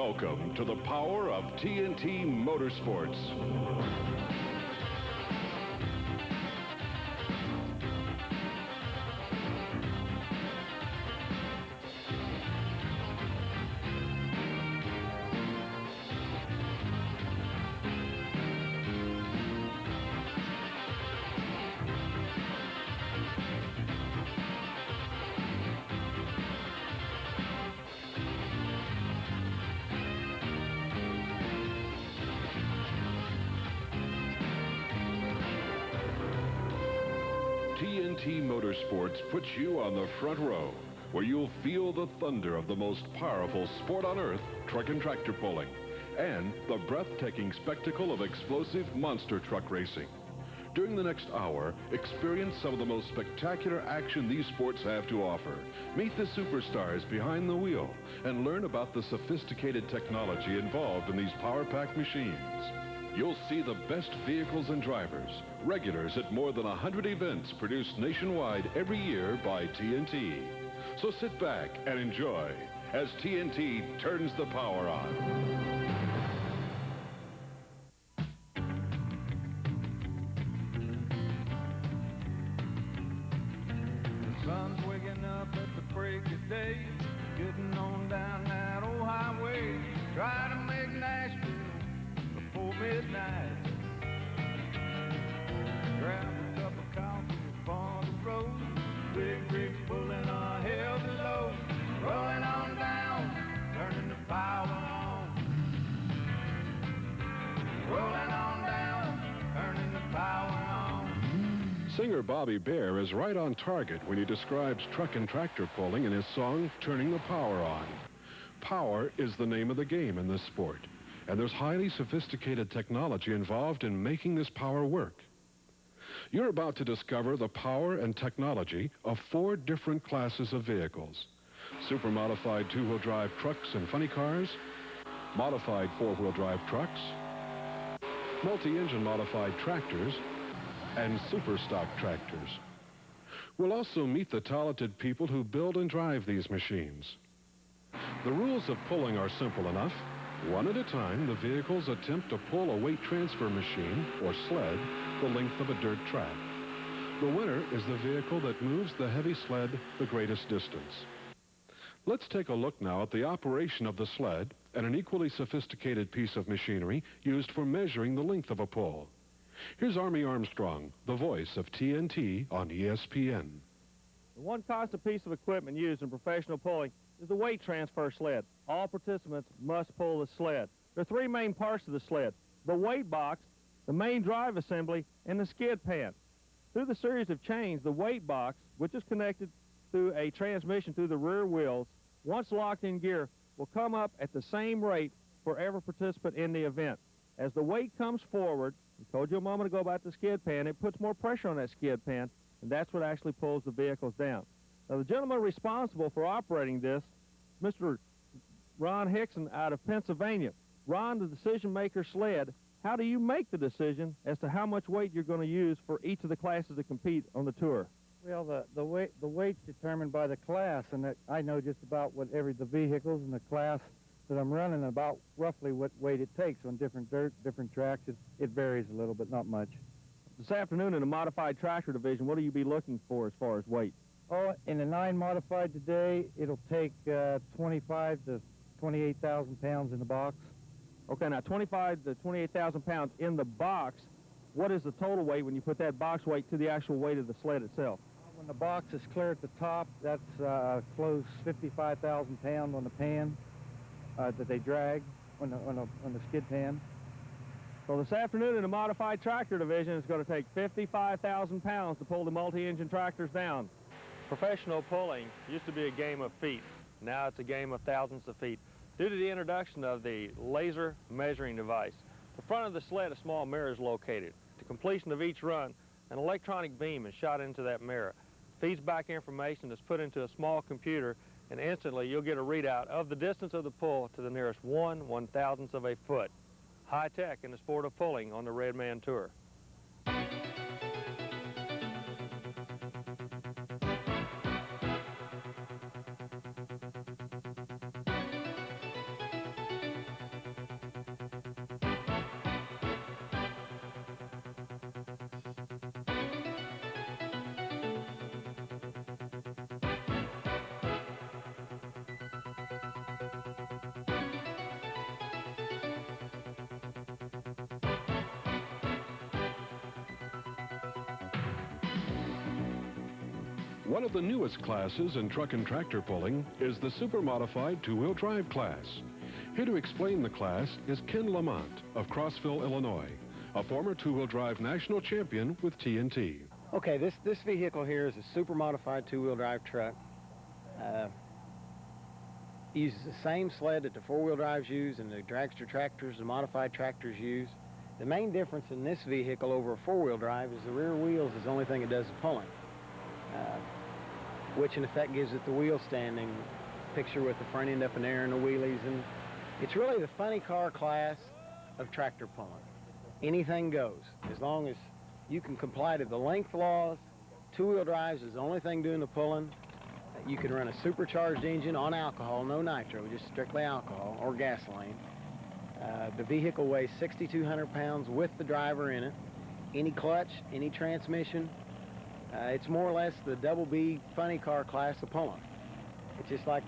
Welcome to the power of TNT Motorsports. TNT Motorsports puts you on the front row, where you'll feel the thunder of the most powerful sport on earth, truck and tractor pulling, and the breathtaking spectacle of explosive monster truck racing. During the next hour, experience some of the most spectacular action these sports have to offer. Meet the superstars behind the wheel and learn about the sophisticated technology involved in these power-packed machines. You'll see the best vehicles and drivers, regulars at more than 100 events produced nationwide every year by TNT. So sit back and enjoy as TNT turns the power on. The sun's waking up at the break of day, getting on down that old highway, try to make Nashville before midnight. Grab a cup of coffee upon the road, big rigs pulling a heavy load, rolling on down, turning the power on. Rolling on down, turning the power on. Singer Bobby Bare is right on target when he describes truck and tractor pulling in his song, Turning the Power On. Power is the name of the game in this sport, and there's highly sophisticated technology involved in making this power work. You're about to discover the power and technology of 4 different classes of vehicles: super modified 2-wheel drive trucks and funny cars, modified 4-wheel drive trucks, multi-engine modified tractors, and super stock tractors. We'll also meet the talented people who build and drive these machines. The rules of pulling are simple enough. One at a time, the vehicles attempt to pull a weight transfer machine, or sled, the length of a dirt track. The winner is the vehicle that moves the heavy sled the greatest distance. Let's take a look now at the operation of the sled and an equally sophisticated piece of machinery used for measuring the length of a pull. Here's Army Armstrong, the voice of TNT on ESPN. The one constant piece of equipment used in professional pulling is the weight transfer sled. All participants must pull the sled. There are 3 main parts of the sled: the weight box, the main drive assembly, and the skid pan. Through the series of chains, the weight box, which is connected through a transmission through the rear wheels, once locked in gear, will come up at the same rate for every participant in the event. As the weight comes forward, I told you a moment ago about the skid pan, it puts more pressure on that skid pan, and that's what actually pulls the vehicles down. Now, the gentleman responsible for operating this, Mr. Ron Hickson out of Pennsylvania. Ron, the decision-maker sled, how do you make the decision as to how much weight you're going to use for each of the classes that compete on the tour? Well, the weight's determined by the class, and that I know just about what the vehicles and the class that I'm running, about roughly what weight it takes on different dirt, different tracks. It varies a little, but not much. This afternoon in the modified tractor division, what will you be looking for as far as weight? Oh, in the 9 modified today, it'll take 25 to 28,000 pounds in the box. Okay, now 25 to 28,000 pounds in the box. What is the total weight when you put that box weight to the actual weight of the sled itself? When the box is clear at the top, that's close 55,000 pounds on the pan that they drag on the skid pan. So this afternoon in the modified tractor division, it's going to take 55,000 pounds to pull the multi-engine tractors down. Professional pulling used to be a game of feet. Now it's a game of thousands of feet due to the introduction of the laser measuring device. The front of the sled, a small mirror is located. To completion of each run, an electronic beam is shot into that mirror, feeds back information that's put into a small computer, and instantly you'll get a readout of the distance of the pull to the nearest 1/1000th of a foot. High tech in the sport of pulling on the Redman Tour. One of the newest classes in truck and tractor pulling is the super modified two-wheel drive class. Here to explain the class is Ken Lamont of Crossville, Illinois, a former two-wheel drive national champion with TNT. Okay, this vehicle here is a super modified two-wheel drive truck. Uses the same sled that the four-wheel drives use and the dragster tractors, the modified tractors use. The main difference in this vehicle over a four-wheel drive is the rear wheels is the only thing it does the pulling, which in effect gives it the wheel standing picture with the front end up in the air and the wheelies. And it's really the funny car class of tractor pulling. Anything goes. As long as you can comply to the length laws, two-wheel drives is the only thing doing the pulling. You can run a supercharged engine on alcohol, no nitro, just strictly alcohol or gasoline. The vehicle weighs 6,200 pounds with the driver in it. Any clutch, any transmission. It's more or less the double B funny car class of pulling. It's just like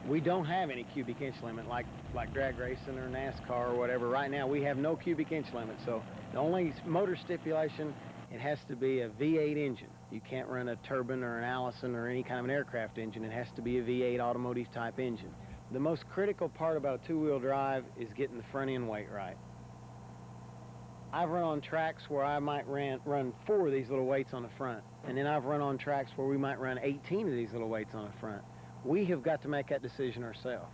we don't have any cubic inch limit like drag racing or NASCAR or whatever. Right now we have no cubic inch limit, so the only motor stipulation, it has to be a V8 engine. You can't run a turbine or an Allison or any kind of an aircraft engine. It has to be a V8 automotive type engine. The most critical part about a two-wheel drive is getting the front end weight right. I've run on tracks where I might run 4 of these little weights on the front, and then I've run on tracks where we might run 18 of these little weights on the front. We have got to make that decision ourselves.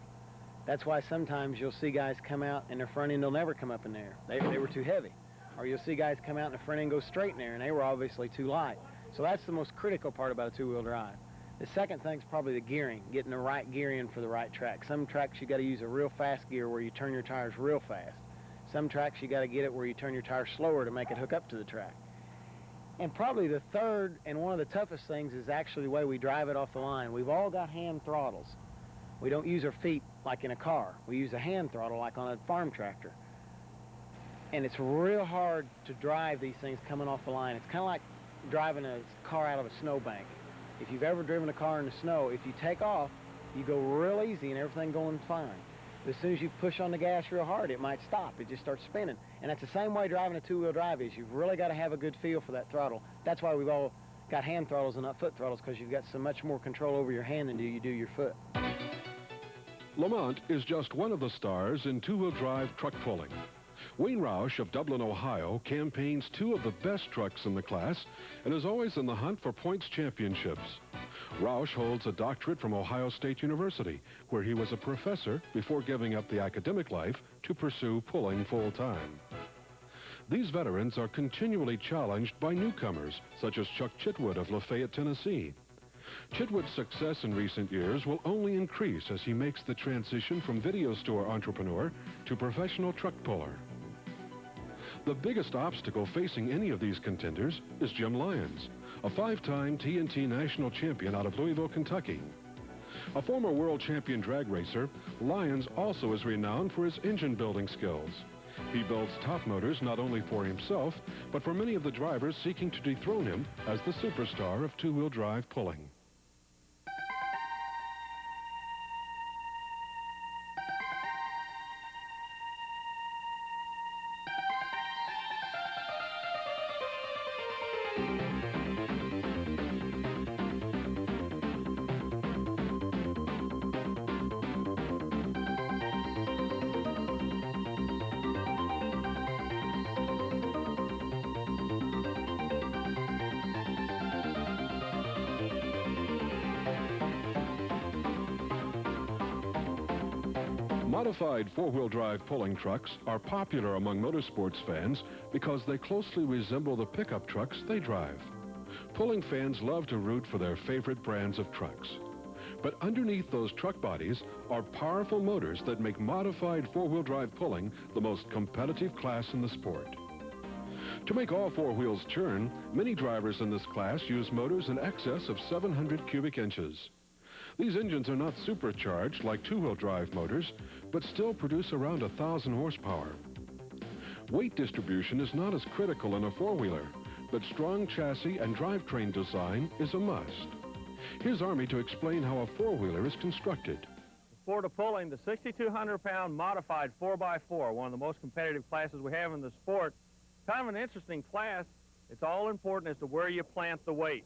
That's why sometimes you'll see guys come out and their front end will never come up in the air. They were too heavy. Or you'll see guys come out and the front end goes straight in there and they were obviously too light. So that's the most critical part about a two-wheel drive. The second thing's probably the gearing, getting the right gearing for the right track. Some tracks you got to use a real fast gear where you turn your tires real fast. Some tracks you got to get it where you turn your tires slower to make it hook up to the track. And probably the third and one of the toughest things is actually the way we drive it off the line. We've all got hand throttles. We don't use our feet like in a car. We use a hand throttle like on a farm tractor. And it's real hard to drive these things coming off the line. It's kind of like driving a car out of a snowbank. If you've ever driven a car in the snow, if you take off, you go real easy and everything going fine. But as soon as you push on the gas real hard, it might stop. It just starts spinning. And that's the same way driving a two-wheel drive is. You've really got to have a good feel for that throttle. That's why we've all got hand throttles and not foot throttles, because you've got so much more control over your hand than you do your foot. Lamont is just one of the stars in two-wheel drive truck pulling. Wayne Roush of Dublin, Ohio, campaigns 2 of the best trucks in the class and is always in the hunt for points championships. Roush holds a doctorate from Ohio State University, where he was a professor before giving up the academic life to pursue pulling full-time. These veterans are continually challenged by newcomers, such as Chuck Chitwood of Lafayette, Tennessee. Chitwood's success in recent years will only increase as he makes the transition from video store entrepreneur to professional truck puller. The biggest obstacle facing any of these contenders is Jim Lyons, a 5-time TNT national champion out of Louisville, Kentucky. A former world champion drag racer, Lyons also is renowned for his engine building skills. He builds top motors not only for himself, but for many of the drivers seeking to dethrone him as the superstar of two-wheel drive pulling. Modified four-wheel drive pulling trucks are popular among motorsports fans because they closely resemble the pickup trucks they drive. Pulling fans love to root for their favorite brands of trucks. But underneath those truck bodies are powerful motors that make modified four-wheel drive pulling the most competitive class in the sport. To make all four wheels turn, many drivers in this class use motors in excess of 700 cubic inches. These engines are not supercharged like two-wheel drive motors, but still produce around 1,000 horsepower. Weight distribution is not as critical in a four-wheeler, but strong chassis and drivetrain design is a must. Here's Army to explain how a four-wheeler is constructed. For the pulling, the 6,200-pound modified 4x4, one of the most competitive classes we have in the sport. Kind of an interesting class. It's all important as to where you plant the weight.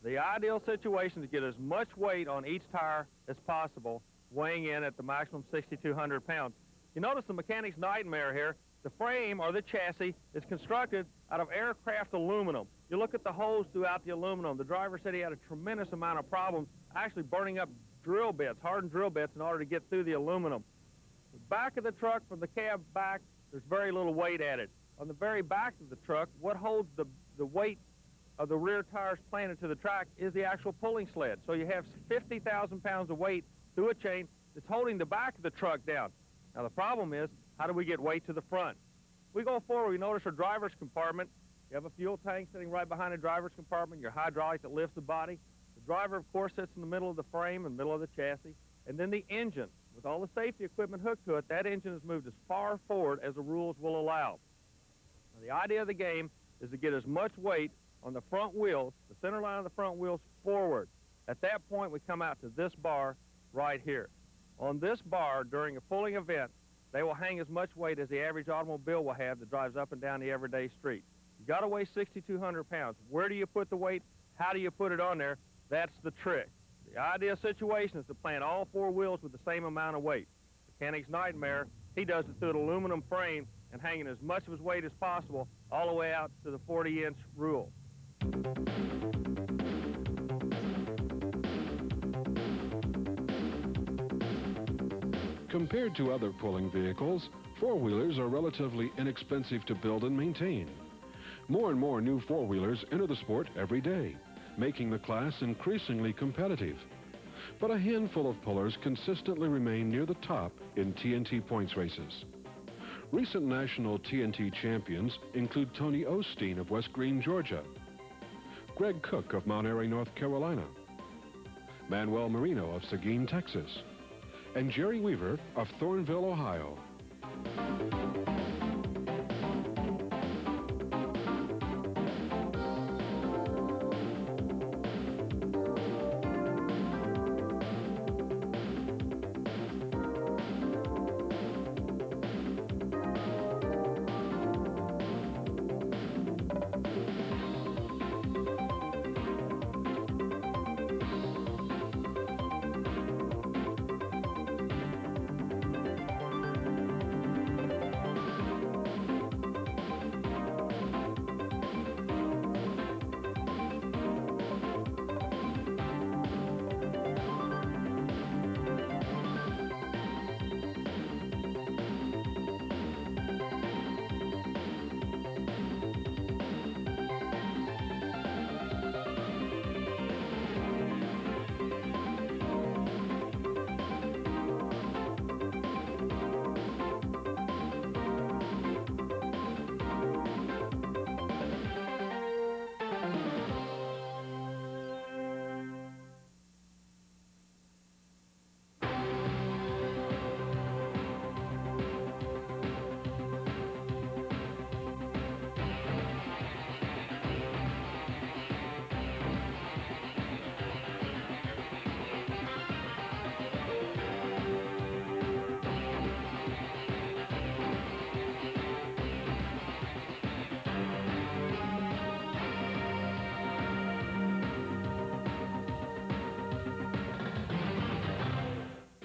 The ideal situation is to get as much weight on each tire as possible, weighing in at the maximum 6,200 pounds. You notice the mechanic's nightmare here. The frame, or the chassis, is constructed out of aircraft aluminum. You look at the holes throughout the aluminum. The driver said he had a tremendous amount of problems actually burning up drill bits, hardened drill bits, in order to get through the aluminum. The back of the truck, from the cab back, there's very little weight added. On the very back of the truck, what holds the weight of the rear tires planted to the track is the actual pulling sled. So you have 50,000 pounds of weight through a chain that's holding the back of the truck down. Now the problem is, how do we get weight to the front? We go forward, we notice our driver's compartment. You have a fuel tank sitting right behind the driver's compartment, your hydraulic that lifts the body. The driver, of course, sits in the middle of the frame, in the middle of the chassis. And then the engine, with all the safety equipment hooked to it, that engine is moved as far forward as the rules will allow. Now, the idea of the game is to get as much weight on the front wheels, the center line of the front wheels, forward. At that point, we come out to this bar right here. On this bar, during a pulling event, they will hang as much weight as the average automobile will have that drives up and down the everyday street. You got to weigh 6,200 pounds. Where do you put the weight? How do you put it on there? That's the trick. The ideal situation is to plant all four wheels with the same amount of weight. Mechanic's nightmare, he does it through an aluminum frame and hanging as much of his weight as possible all the way out to the 40-inch rule. Compared to other pulling vehicles, four-wheelers are relatively inexpensive to build and maintain. More and more new four-wheelers enter the sport every day, making the class increasingly competitive. But a handful of pullers consistently remain near the top in TNT points races. Recent national TNT champions include Tony Osteen of West Greene, Georgia, Greg Cook of Mount Airy, North Carolina, Manuel Marino of Seguin, Texas, and Jerry Weaver of Thornville, Ohio.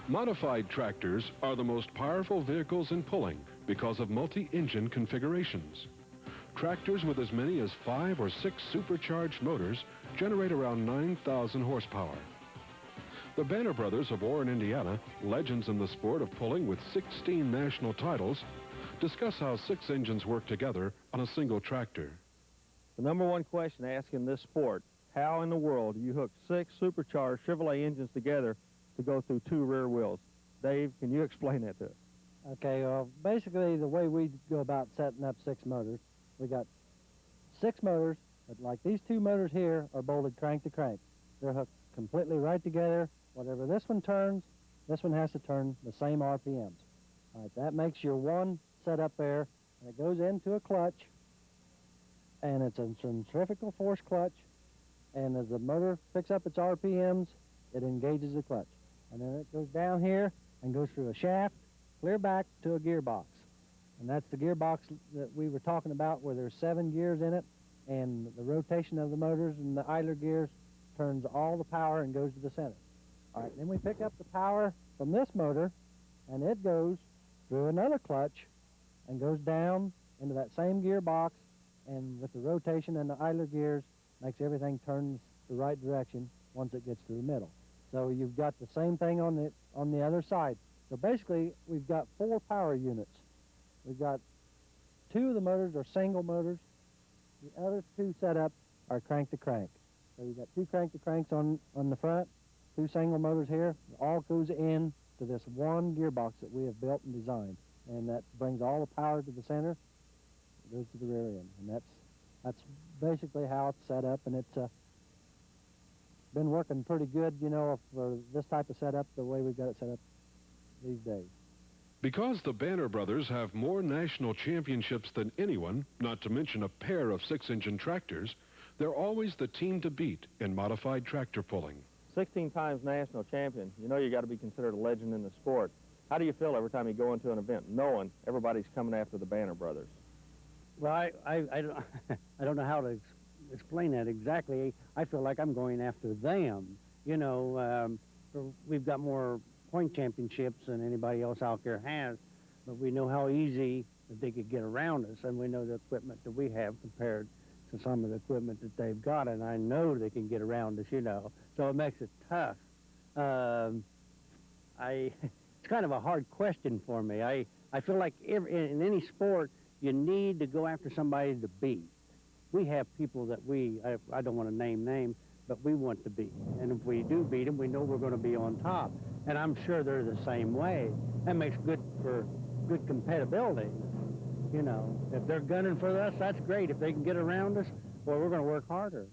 Modified tractors are the most powerful vehicles in pulling because of multi-engine configurations. Tractors with as many as 5 or 6 supercharged motors generate around 9,000 horsepower. The Banner brothers of Warren, Indiana, legends in the sport of pulling with 16 national titles, discuss how 6 engines work together on a single tractor. The number one question asked in this sport, how in the world do you hook 6 supercharged Chevrolet engines together to go through 2 rear wheels? Dave, can you explain that to us? Okay, well, basically the way we go about setting up 6 motors, we got 6 motors, but like these 2 motors here are bolted crank to crank. They're hooked completely right together. Whatever this one turns, this one has to turn the same RPMs. All right, that makes your one set up there, and it goes into a clutch, and it's a centrifugal force clutch, and as the motor picks up its RPMs, it engages the clutch. And then it goes down here and goes through a shaft, clear back to a gearbox. And that's the gearbox that we were talking about, where there's 7 gears in it, and the rotation of the motors and the idler gears turns all the power and goes to the center. All right, then we pick up the power from this motor, and it goes through another clutch and goes down into that same gearbox, and with the rotation and the idler gears, makes everything turn the right direction once it gets to the middle. So you've got the same thing on the other side. So basically, we've got 4 power units. We've got 2 of the motors are single motors. The other 2 setups are crank-to-crank. So you've got 2 crank-to-cranks on the front, 2 single motors here. It all goes in to this one gearbox that we have built and designed. And that brings all the power to the center. It goes to the rear end. And that's basically how it's set up. And it's been working pretty good, you know, for this type of setup, the way we've got it set up these days. Because the Banner brothers have more national championships than anyone, not to mention a pair of 6-engine tractors, they're always the team to beat in modified tractor pulling. 16 times national champion. You know you got to be considered a legend in the sport. How do you feel every time you go into an event knowing everybody's coming after the Banner brothers? Well, I don't, I don't know how to explain that exactly. I feel like I'm going after them. You know, we've got more point championships than anybody else out there has, but we know how easy that they could get around us, and we know the equipment that we have compared to some of the equipment that they've got, and I know they can get around us, you know, so it makes it tough. It's kind of a hard question for me. I feel like in any sport, you need to go after somebody to beat. We have people that I don't want to name names, but we want to beat. And if we do beat them, we know we're going to be on top. And I'm sure they're the same way. That makes good for good compatibility. You know, if they're gunning for us, that's great. If they can get around us, well, we're going to work harder.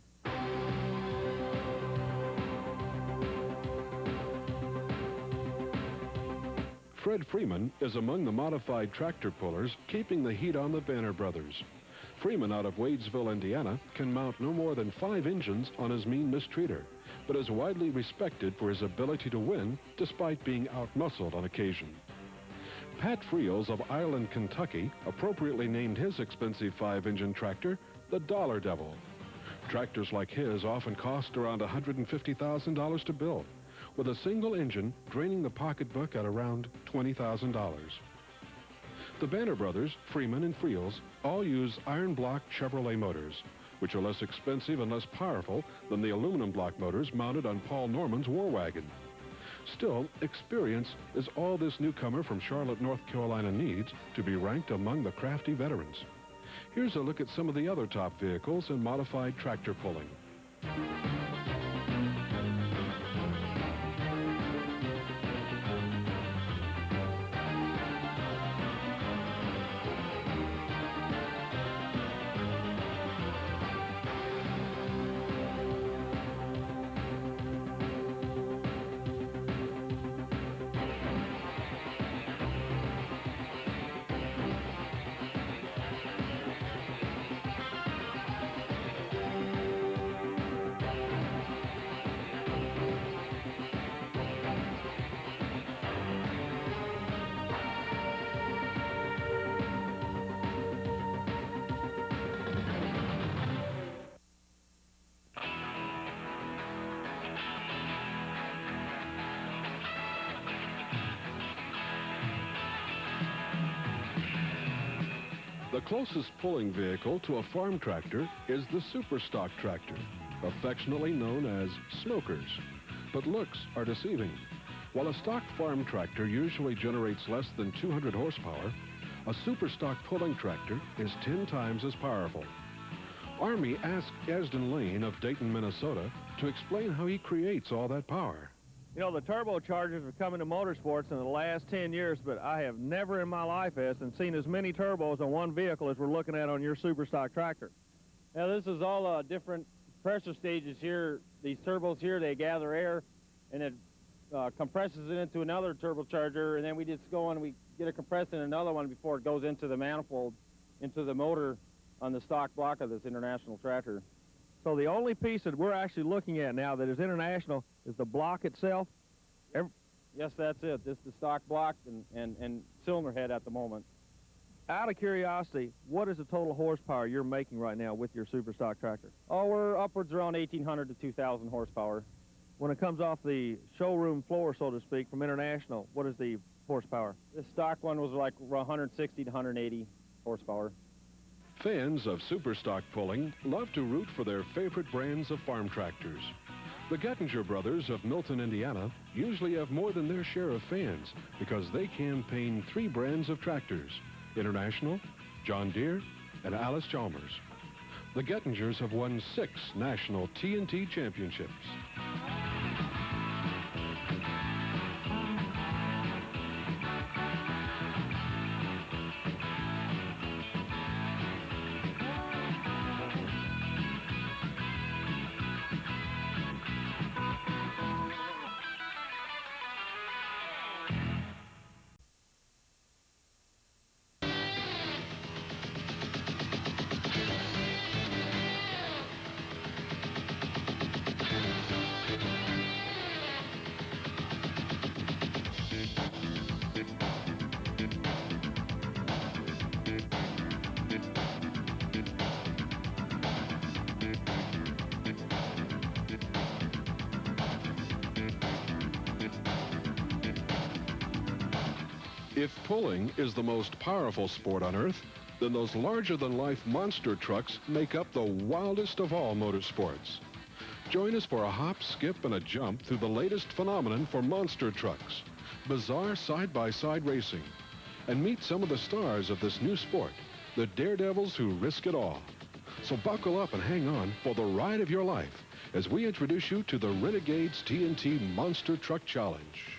Fred Freeman is among the modified tractor pullers keeping the heat on the Banner brothers. Freeman out of Wadesville, Indiana, can mount no more than 5 engines on his mean mistreater, but is widely respected for his ability to win despite being outmuscled on occasion. Pat Friels of Ireland, Kentucky, appropriately named his expensive 5-engine tractor the Dollar Devil. Tractors like his often cost around $150,000 to build, with a single engine draining the pocketbook at around $20,000. The Banner brothers, Freeman and Friels, all use iron block Chevrolet motors, which are less expensive and less powerful than the aluminum block motors mounted on Paul Norman's war wagon. Still, experience is all this newcomer from Charlotte, North Carolina needs to be ranked among the crafty veterans. Here's a look at some of the other top vehicles in modified tractor pulling. The closest pulling vehicle to a farm tractor is the Super Stock tractor, affectionately known as smokers. But looks are deceiving. While a stock farm tractor usually generates less than 200 horsepower, a Super Stock pulling tractor is 10 times as powerful. Army asked Esden Lane of Dayton, Minnesota, to explain how he creates all that power. You know, the turbochargers are coming to motorsports in the last 10 years, but I have never in my life, Esden, seen as many turbos on one vehicle as we're looking at on your Super Stock tractor. Now, this is all different pressure stages here. These turbos here, they gather air, and it compresses it into another turbocharger, and then we just go on, we get it compressed in another one before it goes into the manifold, into the motor on the stock block of this International tractor. So the only piece that we're actually looking at now that is International is the block itself? Yes, that's it. This is the stock block and cylinder head at the moment. Out of curiosity, what is the total horsepower you're making right now with your super stock tractor? Oh, we're upwards around 1,800 to 2,000 horsepower. When it comes off the showroom floor, so to speak, from International, what is the horsepower? This stock one was like 160 to 180 horsepower. Fans of super stock pulling love to root for their favorite brands of farm tractors. The Gettinger brothers of Milton, Indiana, usually have more than their share of fans because they campaign 3 brands of tractors: International, John Deere, and Allis-Chalmers. The Gettingers have won 6 national TNT championships. If pulling is the most powerful sport on earth, then those larger-than-life monster trucks make up the wildest of all motorsports. Join us for a hop, skip, and a jump through the latest phenomenon for monster trucks, bizarre side-by-side racing, and meet some of the stars of this new sport, the daredevils who risk it all. So buckle up and hang on for the ride of your life as we introduce you to the Renegades TNT Monster Truck Challenge.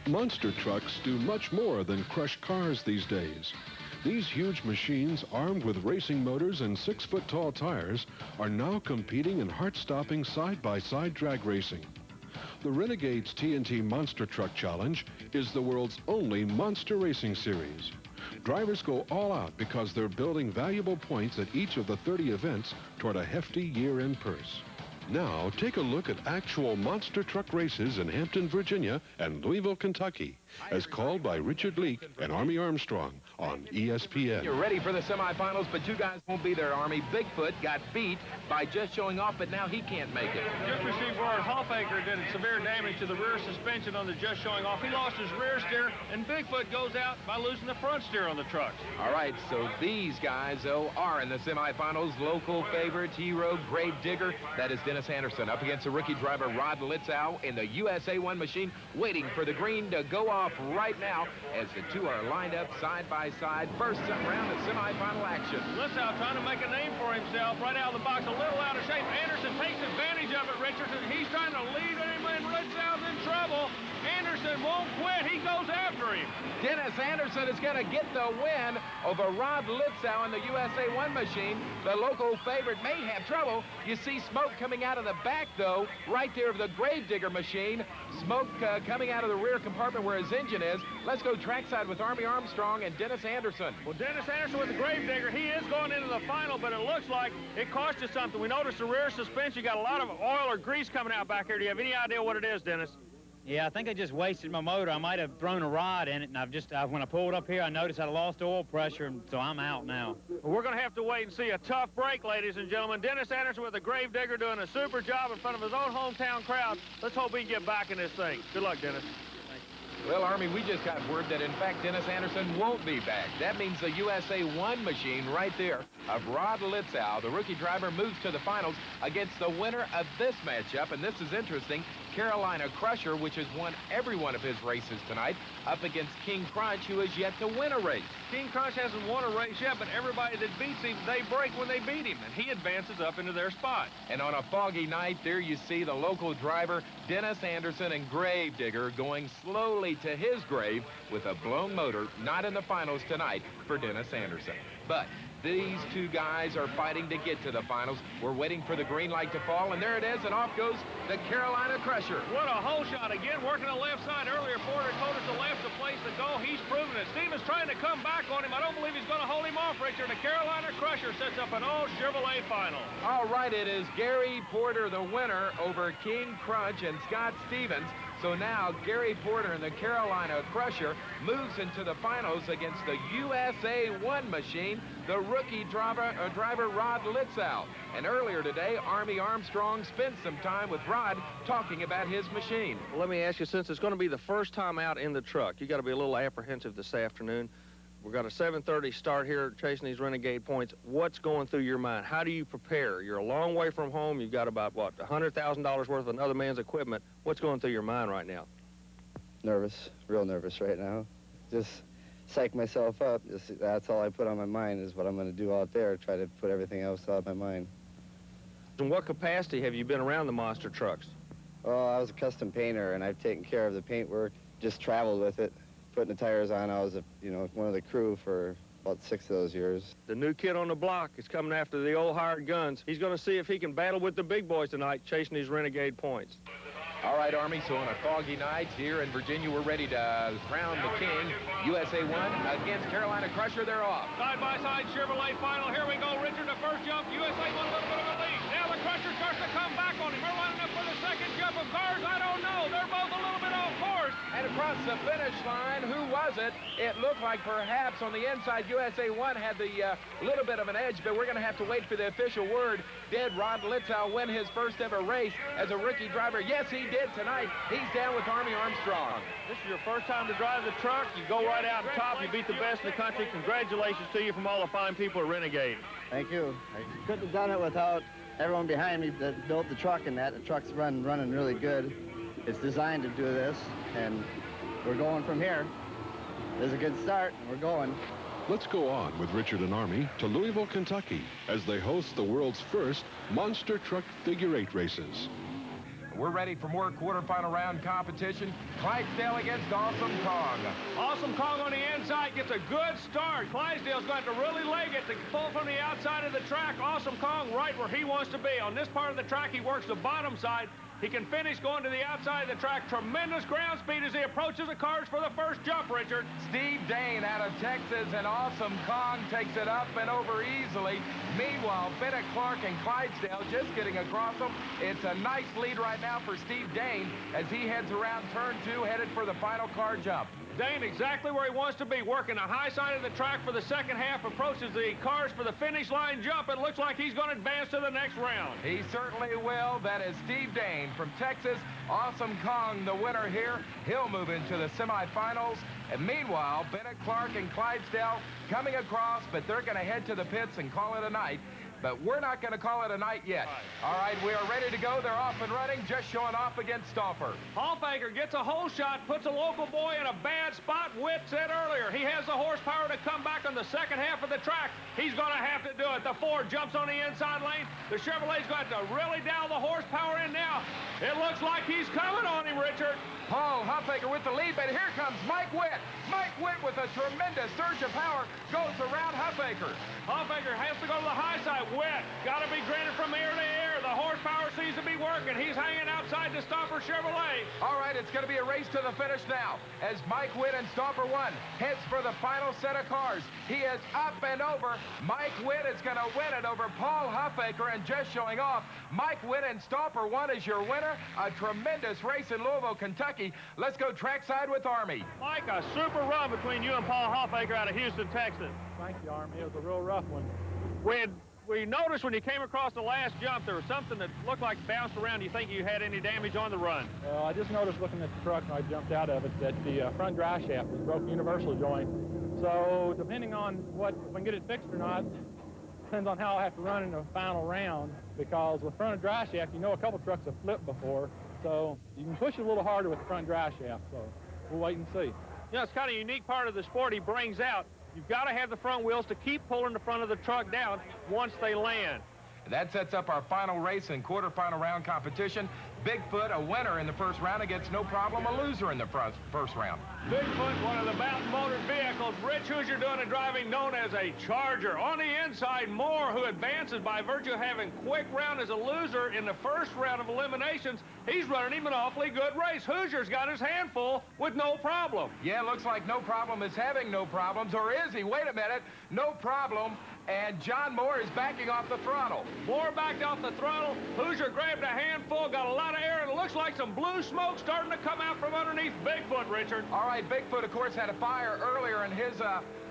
Monster trucks do much more than crush cars these days. These huge machines, armed with racing motors and 6-foot-tall tires, are now competing in heart-stopping side-by-side drag racing. The Renegades TNT Monster Truck Challenge is the world's only monster racing series. Drivers go all out because they're building valuable points at each of the 30 events toward a hefty year-end purse. Now, take a look at actual monster truck races in Hampton, Virginia and Louisville, Kentucky, as called by Richard Leake and Army Armstrong on ESPN. You're ready for the semifinals, but you guys won't be there, Army. Bigfoot got beat by just showing off, but now he can't make it. Just received word Hoffaker did severe damage to the rear suspension on the just showing off. He lost his rear steer, and Bigfoot goes out by losing the front steer on the truck. All right, so these guys, though, are in the semifinals. Local favorite, hero, grave digger, that is Dennis Anderson, up against the rookie driver Rod Litzow in the USA 1 machine, waiting for the green to go off right now as the two are lined up side by side. First round of semifinal action. Litzow trying to make a name for himself right out of the box, a little out of shape. Anderson takes advantage of it, Richardson. He's trying to lead him, and Litzow's in trouble. Anderson won't quit. He goes after him. Dennis Anderson is going to get the win over Rod Litzow in the USA 1 machine. The local favorite may have trouble. You see smoke coming out of the back, though, right there of the Gravedigger machine. Smoke coming out of the rear compartment where his engine is. Let's go trackside with Army Armstrong and Dennis Anderson. Well, Dennis Anderson with the Gravedigger, he is going into the final, but it looks like it cost you something. We noticed the rear suspension got a lot of oil or grease coming out back here. Do you have any idea what it is, Dennis? Yeah, I think I just wasted my motor. I might have thrown a rod in it, and when I pulled up here, I noticed I lost oil pressure, and so I'm out now. Well, we're going to have to wait and see a tough break, ladies and gentlemen. Dennis Anderson with the Gravedigger doing a super job in front of his own hometown crowd. Let's hope he can get back in this thing. Good luck, Dennis. Well, Army, we just got word that, in fact, Dennis Anderson won't be back. That means the USA 1 machine right there of Rod Litzow, the rookie driver, moves to the finals against the winner of this matchup. And this is interesting. Carolina Crusher, which has won every one of his races tonight, up against King Crunch, who has yet to win a race. King Crunch hasn't won a race yet, but everybody that beats him, they break when they beat him, and he advances up into their spot. And on a foggy night, there you see the local driver, Dennis Anderson, and Gravedigger going slowly to his grave with a blown motor, not in the finals tonight for Dennis Anderson. But these two guys are fighting to get to the finals. We're waiting for the green light to fall, and there it is, and off goes the Carolina Crusher. What a hole shot again, working the left side earlier. Porter told us the left's the place to go. He's proven it. Stevens trying to come back on him. I don't believe he's going to hold him off, Richard. The Carolina Crusher sets up an old Chevrolet final. All right, it is Gary Porter, the winner, over King Crunch and Scott Stevens. So now Gary Porter and the Carolina Crusher moves into the finals against the USA 1 machine, the rookie driver Rod Litzow. And earlier today, Army Armstrong spent some time with Rod talking about his machine. Well, let me ask you, since it's going to be the first time out in the truck, you got to be a little apprehensive this afternoon. We've got a 7:30 start here chasing these Renegade points. What's going through your mind? How do you prepare? You're a long way from home. You've got about, what, $100,000 worth of another man's equipment. What's going through your mind right now? Nervous, real nervous right now. Just psych myself up. That's all I put on my mind is what I'm going to do out there. Try to put everything else out of my mind. In what capacity have you been around the monster trucks? Well, I was a custom painter, and I've taken care of the paint work, just traveled with it. Putting the tires on, I was, one of the crew for about 6 of those years. The new kid on the block is coming after the old hired guns. He's going to see if he can battle with the big boys tonight, chasing these Renegade points. All right, Army, so on a foggy night here in Virginia, we're ready to crown the king. USA 1 against Carolina Crusher, they're off. Side-by-side Chevrolet final. Here we go, Richard, the first jump. USA 1 a little bit of a lead. Now the Crusher starts to come back on him. We're lining up for the second jump of cars. I don't know. They're both a little bit off course. And across the finish line, who was it? It looked like perhaps on the inside, USA 1 had the little bit of an edge, but we're going to have to wait for the official word. Did Rod Litzow win his first ever race as a rookie driver? Yes, he did tonight. He's down with Army Armstrong. This is your first time to drive the truck. You go right out on top. You beat the best in the country. Congratulations to you from all the fine people at Renegade. Thank you. I couldn't have done it without everyone behind me that built the truck and that. The truck's running really good. It's designed to do this, and we're going from here. There's a good start, and we're going. Let's go on with Richard and Army to Louisville, Kentucky, as they host the world's first monster truck figure 8 races. We're ready for more quarterfinal round competition. Clydesdale against Awesome Kong. Awesome Kong on the inside gets a good start. Clydesdale's going to really leg it to pull from the outside of the track. Awesome Kong right where he wants to be. On this part of the track, he works the bottom side. He can finish going to the outside of the track. Tremendous ground speed as he approaches the cars for the first jump, Richard. Steve Dane out of Texas, and Awesome Kong takes it up and over easily. Meanwhile, Bennett Clark and Clydesdale just getting across them. It's a nice lead right now for Steve Dane as he heads around turn 2, headed for the final car jump. Dane exactly where he wants to be, working the high side of the track for the second half, approaches the cars for the finish line jump. It looks like he's going to advance to the next round. He certainly will. That is Steve Dane from Texas. Awesome Kong, the winner here. He'll move into the semifinals. And meanwhile, Bennett Clark and Clydesdale coming across, but they're going to head to the pits and call it a night. But we're not going to call it a night yet. All right, we are ready to go. They're off and running, just showing off against Stauffer. Hoffaker gets a hole shot, puts a local boy in a bad spot. Witt said earlier, he has the horsepower to come back on the second half of the track. He's going to have to do it. The Ford jumps on the inside lane. The Chevrolet's got to really dial the horsepower in now. It looks like he's coming on him, Richard. Paul Hoffaker with the lead, but here comes Mike Witt. Mike Witt with a tremendous surge of power goes around Hoffaker. Hoffaker has to go to the high side. Witt got to be granted from air to air. The the horsepower seems to be working. He's hanging outside the Stomper Chevrolet. All right, it's going to be a race to the finish now as Mike Witt and Stomper 1 heads for the final set of cars. He is up and over. Mike Witt is going to win it over Paul Huffaker, and just showing off, Mike Witt and Stomper 1 is your winner. A tremendous race in Louisville, Kentucky. Let's go trackside with Army. Mike, a super run between you and Paul Huffaker out of Houston, Texas. Thank you, Army. It was a real rough one. We noticed when you came across the last jump, there was something that looked like bounced around. Do you think you had any damage on the run? Well, I just noticed looking at the truck when I jumped out of it that the front dry shaft was broken universal joint. So depending on if we can get it fixed or not, depends on how I have to run in the final round, because with front dry shaft, you know a couple trucks have flipped before, so you can push it a little harder with the front dry shaft, so we'll wait and see. You know, it's kind of a unique part of the sport he brings out. You've got to have the front wheels to keep pulling the front of the truck down once they land. That sets up our final race and quarterfinal round competition. Bigfoot, a winner in the first round, against no problem a loser in the first round. Bigfoot, one of the Mountain Motors vehicles. Rich Hoosier doing the driving, known as a Charger. On the inside, Moore, who advances by virtue of having quick round as a loser in the first round of eliminations. He's running him an awfully good race. Hoosier's got his hand full with no problem. Yeah, looks like no problem is having no problems, or is he? Wait a minute, no problem. And John Moore is backing off the throttle. Moore backed off the throttle. Hoosier grabbed a handful, got a lot of air, and it looks like some blue smoke starting to come out from underneath Bigfoot, Richard. All right, Bigfoot, of course, had a fire earlier in his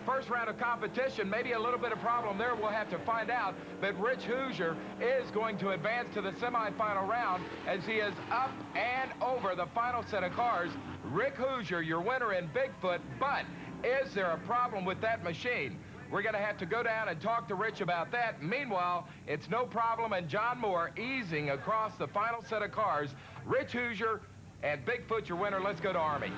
first round of competition. Maybe a little bit of problem there. We'll have to find out. But Rich Hoosier is going to advance to the semifinal round as he is up and over the final set of cars. Rick Hoosier, your winner in Bigfoot. But is there a problem with that machine? We're going to have to go down and talk to Rich about that. Meanwhile, it's no problem, and John Moore easing across the final set of cars. Rich Hoosier and Bigfoot, your winner. Let's go to Army.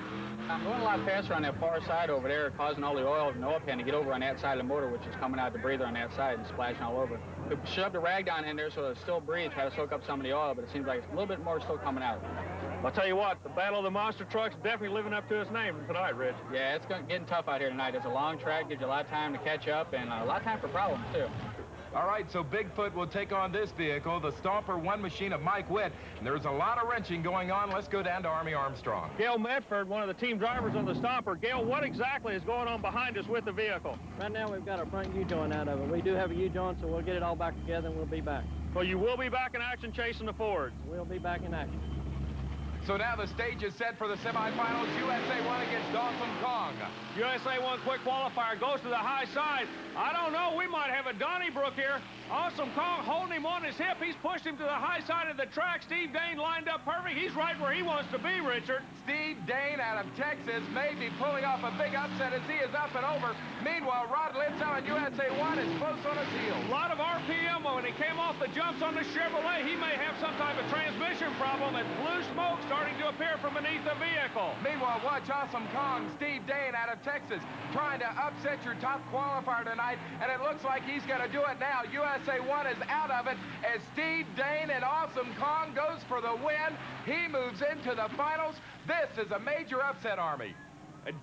I'm going a lot faster on that far side over there, causing all the oil and the oil pan to get over on that side of the motor, which is coming out the breather on that side and splashing all over. We shoved a rag down in there so it'll still breathe, try to soak up some of the oil, but it seems like a little bit more still coming out. I'll tell you what, the Battle of the Monster Trucks definitely living up to its name tonight, Rich. Yeah, it's getting tough out here tonight. It's a long track, gives you a lot of time to catch up, and a lot of time for problems, too. All right, so Bigfoot will take on this vehicle, the Stomper 1 machine of Mike Witt. And there's a lot of wrenching going on. Let's go down to Army Armstrong. Gail Medford, one of the team drivers on the Stomper. Gail, what exactly is going on behind us with the vehicle? Right now we've got a front U-joint out of it. We do have a U-joint, so we'll get it all back together and we'll be back. Well, you will be back in action chasing the Fords. We'll be back in action. So now the stage is set for the semifinals. USA 1 against Dawson Kong. USA 1 quick qualifier goes to the high side. I don't know, we might have a Donnybrook here. Awesome Kong holding him on his hip. He's pushed him to the high side of the track. Steve Dane lined up perfect. He's right where he wants to be, Richard. Steve Dane out of Texas may be pulling off a big upset as he is up and over. Meanwhile, Rod Litzow in USA 1 is close on his heels. A lot of RPM when he came off the jumps on the Chevrolet. He may have some type of transmission problem as blue smoke starting to appear from beneath the vehicle. Meanwhile, watch Awesome Kong, Steve Dane out of Texas, trying to upset your top qualifier tonight, and it looks like he's going to do it now. USA 1 is out of it as Steve Dane and Awesome Kong goes for the win. He moves into the finals. This is a major upset, Army.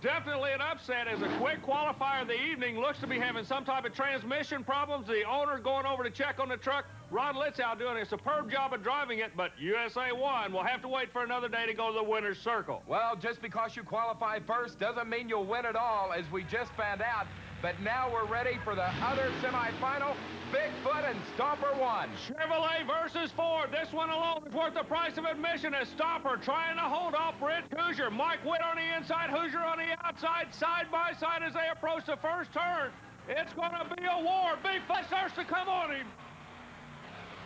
Definitely an upset as a quick qualifier of the evening. Looks to be having some type of transmission problems. The owner going over to check on the truck. Rod Litzow doing a superb job of driving it, but USA 1 will have to wait for another day to go to the winner's circle. Well, just because you qualify first doesn't mean you'll win it all, as we just found out. But now we're ready for the other semifinal, Bigfoot and Stomper 1. Chevrolet versus Ford. This one alone is worth the price of admission as Stomper trying to hold off Rich Hoosier. Mike Witt on the inside, Hoosier on the outside, side by side as they approach the first turn. It's going to be a war. Bigfoot starts to come on him.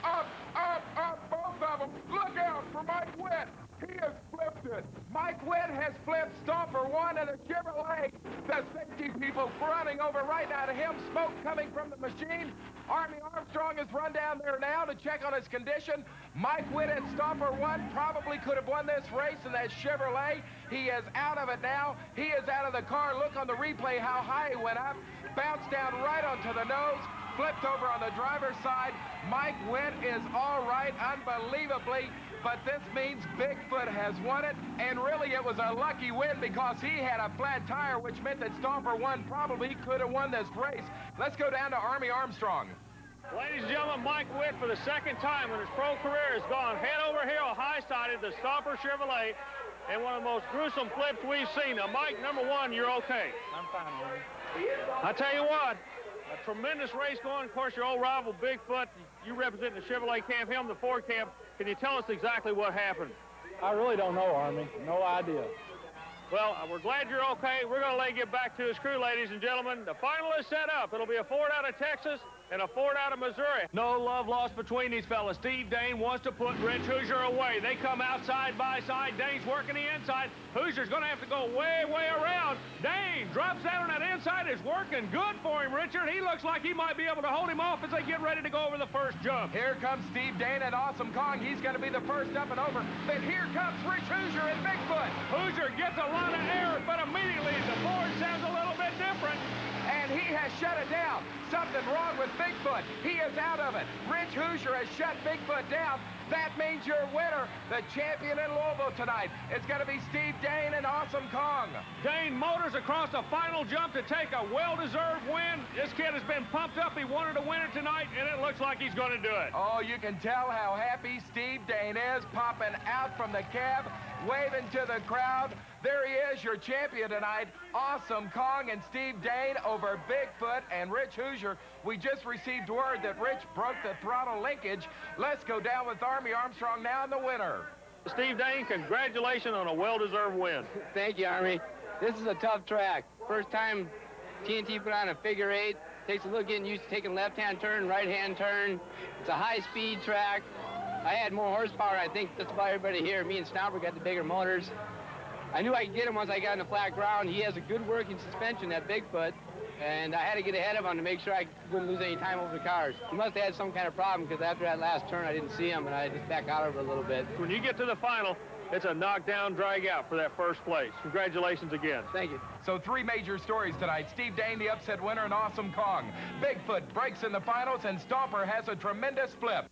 Up, both of them. Look out for Mike Witt. He has flipped it. Mike Witt has flipped Stomper 1 and a Chevrolet. The safety people running over right now to him. Smoke coming from the machine. Army Armstrong has run down there now to check on his condition. Mike Witt and Stomper 1 probably could have won this race in that Chevrolet. He is out of it now. He is out of the car. Look on the replay how high he went up. Bounced down right onto the nose. Flipped over on the driver's side. Mike Witt is all right, unbelievably. But this means Bigfoot has won it, and really it was a lucky win because he had a flat tire, which meant that Stomper 1 probably could have won this race. Let's go down to Army Armstrong. Ladies and gentlemen, Mike Witt, for the second time in his pro career, has gone head over heel high-sided the Stomper Chevrolet in one of the most gruesome flips we've seen. Now, Mike, number one, you're okay. I'm fine, Army. I tell you what, a tremendous race going. Of course, your old rival, Bigfoot, you represent the Chevrolet camp, him, the Ford camp. Can you tell us exactly what happened? I really don't know, Army. No idea. Well, we're glad you're okay. We're going to let you get back to his crew, ladies and gentlemen. The final is set up. It'll be a Ford out of Texas and a Ford out of Missouri. No love lost between these fellas. Steve Dane wants to put Rich Hoosier away. They come out side by side. Dane's working the inside. Hoosier's going to have to go way, way around. Dane drops down on that inside. It's working good for him, Richard. He looks like he might be able to hold him off as they get ready to go over the first jump. Here comes Steve Dane and Awesome Kong. He's going to be the first up and over. But here comes Rich Hoosier and Bigfoot. Hoosier gets a lot of air, but immediately the Ford sounds a little bit different. And he has shut it down. Something wrong with Bigfoot. He is out of it. Rich Hoosier has shut Bigfoot down. That means your winner, the champion in Louisville tonight. It's going to be Steve Dane and Awesome Kong. Dane motors across the final jump to take a well-deserved win. This kid has been pumped up. He wanted to win it tonight, and it looks like he's going to do it. Oh, you can tell how happy Steve Dane is, popping out from the cab, waving to the crowd. There he is, your champion tonight, Awesome Kong and Steve Dane over Bigfoot and Rich Hoosier. We just received word that Rich broke the throttle linkage. Let's go down with Army Armstrong now and the winner. Steve Dane, congratulations on a well-deserved win. Thank you, Army. This is a tough track. First time TNT put on a figure eight. Takes a little getting used to taking left-hand turn, right-hand turn. It's a high-speed track. I had more horsepower, I think, just about everybody here. Me and Stomper got the bigger motors. I knew I could get him once I got in the flat ground. He has a good working suspension, that Bigfoot, and I had to get ahead of him to make sure I wouldn't lose any time over the cars. He must have had some kind of problem, because after that last turn, I didn't see him, and I just backed out of it a little bit. When you get to the final, it's a knockdown, drag out for that first place. Congratulations again. Thank you. So 3 major stories tonight. Steve Dane, the upset winner, and Awesome Kong. Bigfoot breaks in the finals, and Stomper has a tremendous flip.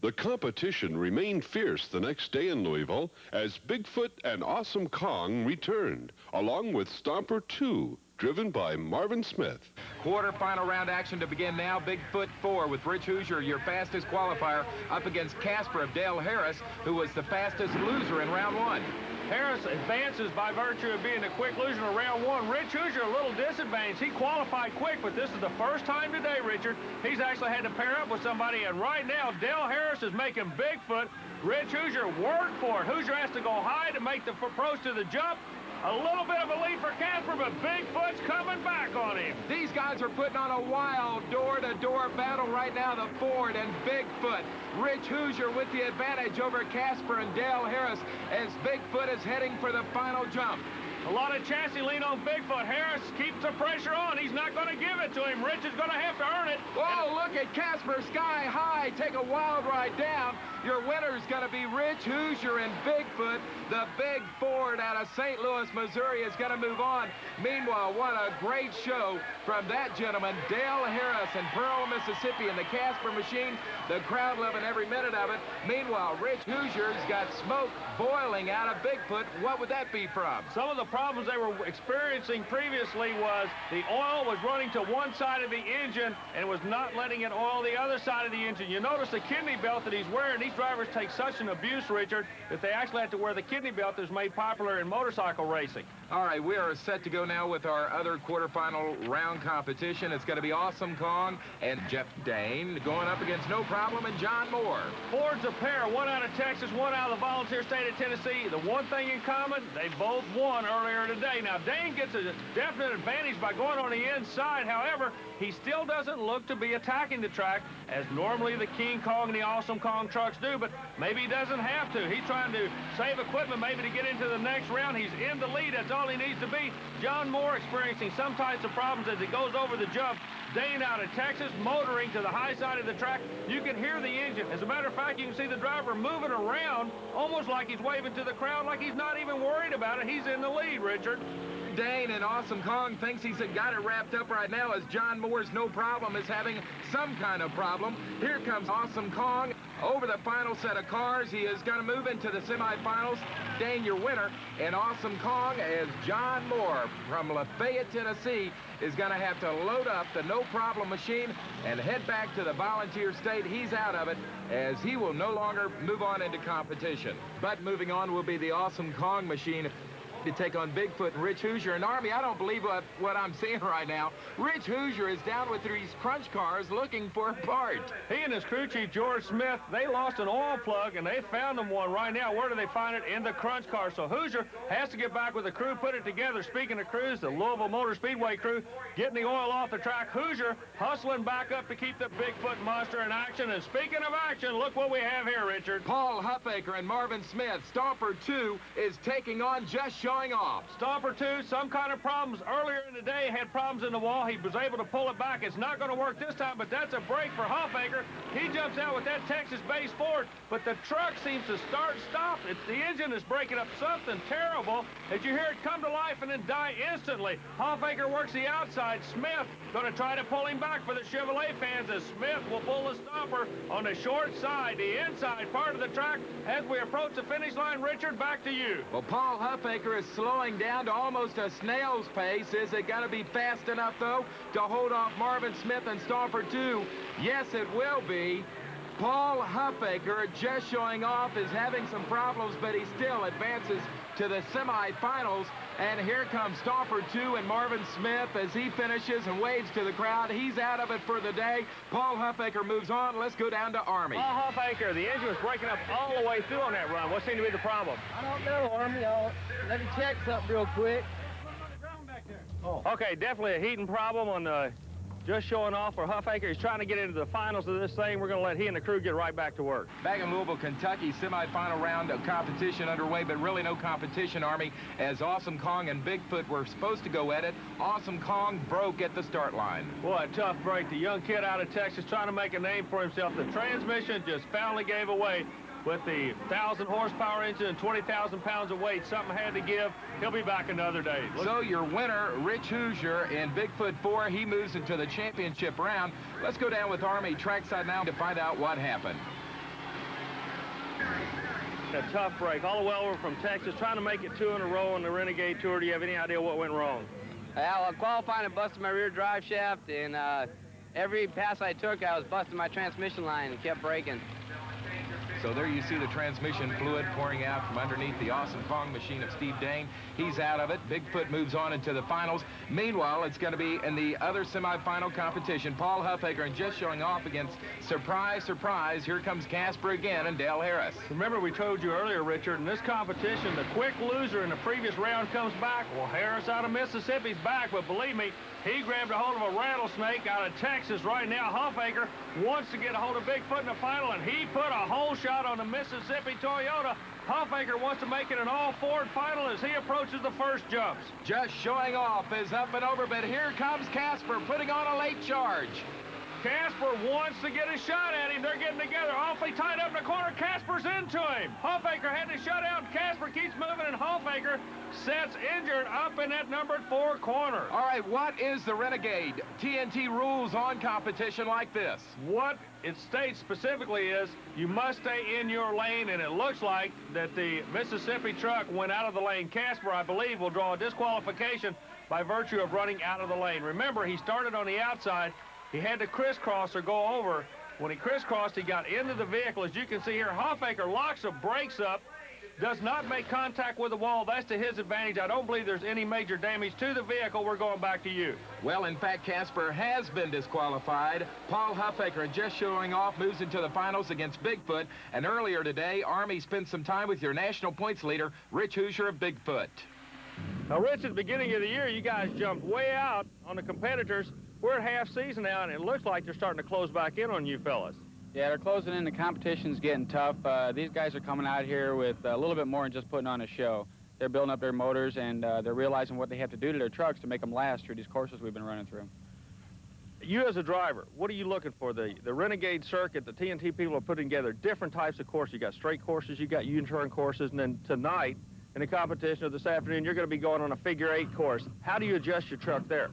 The competition remained fierce the next day in Louisville as Bigfoot and Awesome Kong returned, along with Stomper 2, driven by Marvin Smith. Quarterfinal round action to begin now. Bigfoot 4 with Rich Hoosier, your fastest qualifier, up against Casper of Dale Harris, who was the fastest loser in round 1. Harris advances by virtue of being a quick loser in round 1. Rich Hoosier a little disadvantaged. He qualified quick, but this is the first time today, Richard, he's actually had to pair up with somebody, and right now, Dale Harris is making Bigfoot. Rich Hoosier worked for it. Hoosier has to go high to make the approach to the jump. A little bit of a lead for Casper, but Bigfoot's coming back on him. These guys are putting on a wild door-to-door battle right now, the Ford and Bigfoot. Rich Hoosier with the advantage over Casper and Dale Harris as Bigfoot is heading for the final jump. A lot of chassis lean on Bigfoot. Harris keeps the pressure on. He's not going to give it to him. Rich is going to have to earn it. Whoa, look at Casper sky high. Take a wild ride down. Your winner's going to be Rich Hoosier and Bigfoot. The big Ford out of St. Louis, Missouri is going to move on. Meanwhile, what a great show from that gentleman, Dale Harris in Pearl, Mississippi in the Casper machine. The crowd loving every minute of it. Meanwhile, Rich Hoosier's got smoke boiling out of Bigfoot. What would that be from? Some of the problems they were experiencing previously was the oil was running to one side of the engine and was not letting it oil the other side of the engine. You notice the kidney belt that he's wearing. These drivers take such an abuse, Richard, that they actually have to wear the kidney belt that's made popular in motorcycle racing. All right, we are set to go now with our other quarterfinal round competition. It's going to be Awesome Kong and Jeff Dane going up against No Problem and John Moore. Ford's a pair, one out of Texas, one out of the volunteer state of Tennessee. The one thing in common, they both won earlier today. Now, Dane gets a definite advantage by going on the inside. However, he still doesn't look to be attacking the track as normally the King Kong and the Awesome Kong trucks do, but maybe he doesn't have to. He's trying to save equipment maybe to get into the next round. He's in the lead. That's all he needs to be. John Moore experiencing some types of problems as he goes over the jump. Dane out of Texas motoring to the high side of the track. You can hear the engine. As a matter of fact, you can see the driver moving around almost like he's waving to the crowd, like he's not even worried about it. He's in the lead, Richard. Dane, and Awesome Kong thinks he's got it wrapped up right now as John Moore's No Problem is having some kind of problem. Here comes Awesome Kong over the final set of cars. He is going to move into the semifinals. Dane, your winner, and Awesome Kong as John Moore from Lafayette, Tennessee, is going to have to load up the No Problem machine and head back to the volunteer state. He's out of it as he will no longer move on into competition. But moving on will be the Awesome Kong machine to take on Bigfoot and Rich Hoosier. And Army, I don't believe what I'm seeing right now. Rich Hoosier is down with these crunch cars looking for a part. He and his crew chief, George Smith, they lost an oil plug, and they found them one right now. Where do they find it? In the crunch car. So Hoosier has to get back with the crew, put it together. Speaking of crews, the Louisville Motor Speedway crew getting the oil off the track. Hoosier hustling back up to keep the Bigfoot monster in action. And speaking of action, look what we have here, Richard. Paul Huffaker and Marvin Smith. Stomper 2 is taking on Just Showing Off. Stomper 2, some kind of problems earlier in the day, had problems in the wall. He was able to pull it back. It's not going to work this time, but that's a break for Huffaker. He jumps out with that Texas base Ford, but the truck seems to start and stop. The engine is breaking up something terrible as you hear it come to life and then die instantly. Huffaker works the outside. Smith going to try to pull him back for the Chevrolet fans as Smith will pull the Stomper on the short side, the inside part of the track. As we approach the finish line, Richard, back to you. Well, Paul Huffaker is slowing down to almost a snail's pace. Is it going to be fast enough, though, to hold off Marvin Smith and Stomper 2? Yes, it will be. Paul Huffaker, Just Showing Off, is having some problems, but he still advances to the semifinals. And here comes Stomper 2 and Marvin Smith as he finishes and waves to the crowd. He's out of it for the day. Paul Huffaker moves on. Let's go down to Army. Paul Huffaker, the engine was breaking up all the way through on that run. What seemed to be the problem? I don't know, Army. Let me check something real quick. Oh. Okay, definitely a heating problem on Just Showing Off for Huffaker. He's trying to get into the finals of this thing. We're going to let he and the crew get right back to work. Back in Louisville, Kentucky, semifinal round of competition underway, but really no competition, Army, as Awesome Kong and Bigfoot were supposed to go at it. Awesome Kong broke at the start line. Boy, a tough break. The young kid out of Texas trying to make a name for himself. The transmission just finally gave away. With the 1,000 horsepower engine and 20,000 pounds of weight, something had to give. He'll be back another day. So your winner, Rich Hoosier in Bigfoot 4, he moves into the championship round. Let's go down with Army trackside now to find out what happened. A tough break. All the way over from Texas, trying to make it 2 in a row on the Renegade Tour. Do you have any idea what went wrong? Well, qualifying, I busted my rear drive shaft, and every pass I took, I was busting my transmission line and kept breaking. So there you see the transmission fluid pouring out from underneath the Awesome Kong machine of Steve Dane. He's out of it. Bigfoot moves on into the finals. Meanwhile, it's going to be in the other semifinal competition. Paul Huffaker and Just Showing Off against, surprise, surprise, here comes Casper again and Dale Harris. Remember we told you earlier, Richard, in this competition, the quick loser in the previous round comes back. Well, Harris out of Mississippi's back, but believe me, he grabbed a hold of a rattlesnake out of Texas right now. Huffaker wants to get a hold of Bigfoot in the final, and he put a hole shot on the Mississippi Toyota. Huffaker wants to make it an all-Ford final as he approaches the first jumps. Just Showing Off is up and over, but here comes Casper putting on a late charge. Casper wants to get a shot at him. They're getting together. Awfully tight up in the corner. Casper's into him. Huffaker had to shut out. Casper keeps moving, and Huffaker sets injured up in that numbered 4 corner. All right, what is the Renegade TNT rules on competition like this? What it states specifically is you must stay in your lane, and it looks like that the Mississippi truck went out of the lane. Casper, I believe, will draw a disqualification by virtue of running out of the lane. Remember, he started on the outside. He had to crisscross or go over. When he crisscrossed, he got into the vehicle. As you can see here, Huffaker locks the brakes up, does not make contact with the wall. That's to his advantage. I don't believe there's any major damage to the vehicle. We're going back to you. Well, in fact, Casper has been disqualified. Paul Huffaker, Just Showing Off, moves into the finals against Bigfoot. And earlier today, Army spent some time with your national points leader, Rich Hoosier of Bigfoot. Now, Rich, at the beginning of the year, you guys jumped way out on the competitors. We're at half season now, and it looks like they're starting to close back in on you fellas. Yeah, they're closing in. The competition's getting tough. These guys are coming out here with a little bit more than just putting on a show. They're building up their motors, and they're realizing what they have to do to their trucks to make them last through these courses we've been running through. You as a driver, what are you looking for? The Renegade circuit, the TNT people are putting together different types of courses. You got straight courses, you got U-turn courses, and then tonight in the competition of this afternoon, you're going to be going on a figure-8 course. How do you adjust your truck there?